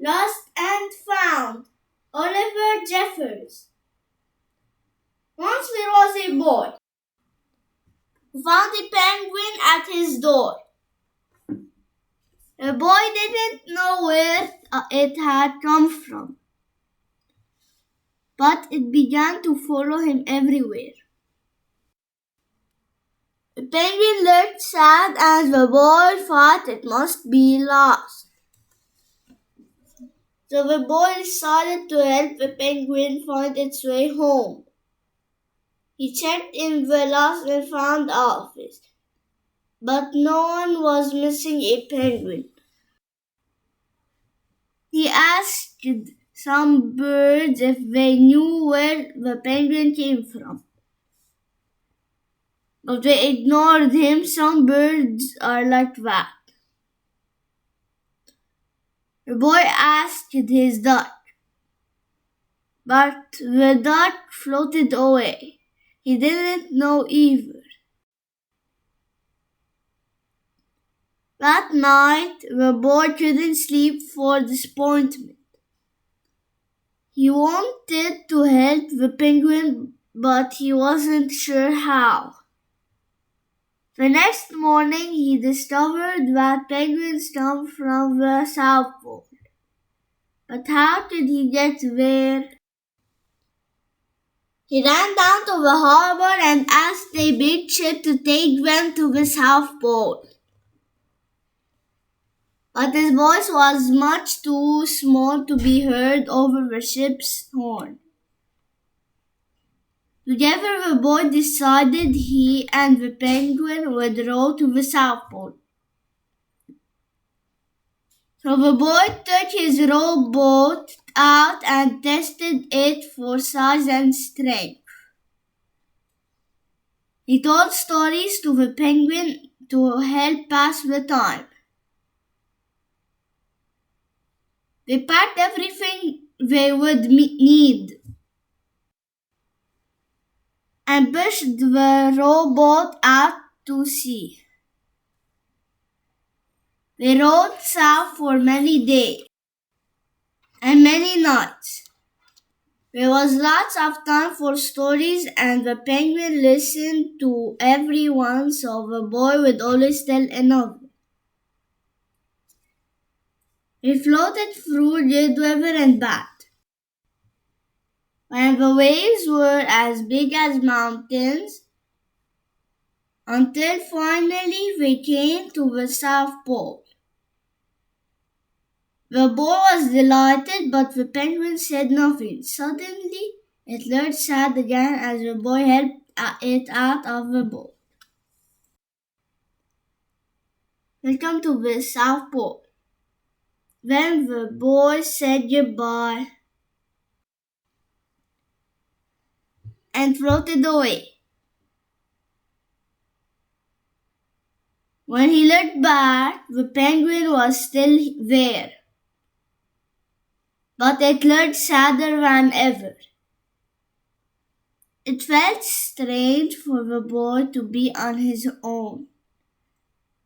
Lost and Found, Oliver Jeffers. Once there was a boy who found a penguin at his door. The boy didn't know where it had come from, but it began to follow him everywhere. The penguin looked sad and the boy thought it must be lost. So the boy decided to help the penguin find its way home. He checked in the lost and found office, but no one was missing a penguin. He asked some birds if they knew where the penguin came from, but they ignored him. Some birds are like that. The boy asked his duck, but the duck floated away. He didn't know either. That night, the boy couldn't sleep for disappointment. He wanted to help the penguin, but he wasn't sure how. The next morning, he discovered that penguins come from the South Pole. But how could he get there? He ran down to the harbor and asked a big ship to take them to the South Pole. But his voice was much too small to be heard over the ship's horn. Together the boy decided he and the penguin would row to the South Pole. So the boy took his rowboat out and tested it for size and strength. He told stories to the penguin to help pass the time. They packed everything they would need and pushed the rowboat out to sea. They rowed south for many days and many nights. There was lots of time for stories, and the penguin listened to everyone, so the boy would always tell another. They floated through good weather and bad. When the waves were as big as mountains, until finally they came to the South Pole. The boy was delighted, but the penguin said nothing. Suddenly, it looked sad again as the boy helped it out of the boat. Welcome to the South Pole. Then the boy said goodbye and floated away. When he looked back, the penguin was still there, but it looked sadder than ever. It felt strange for the boy to be on his own.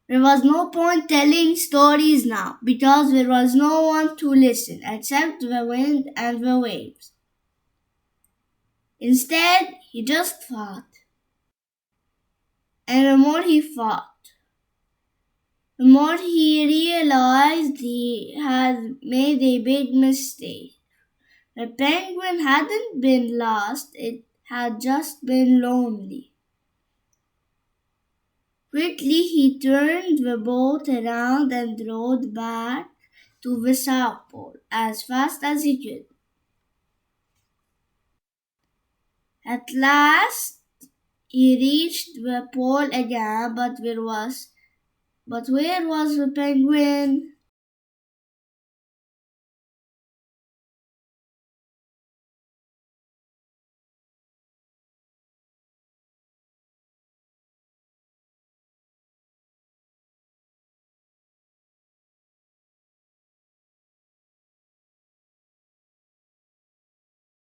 There was no point telling stories now, because there was no one to listen except the wind and the waves. Instead, he just thought. And the more he thought, the more he realized he had made a big mistake. The penguin hadn't been lost, it had just been lonely. Quickly he turned the boat around and rowed back to the South Pole as fast as he could. At last he reached the pole again, but where was the penguin?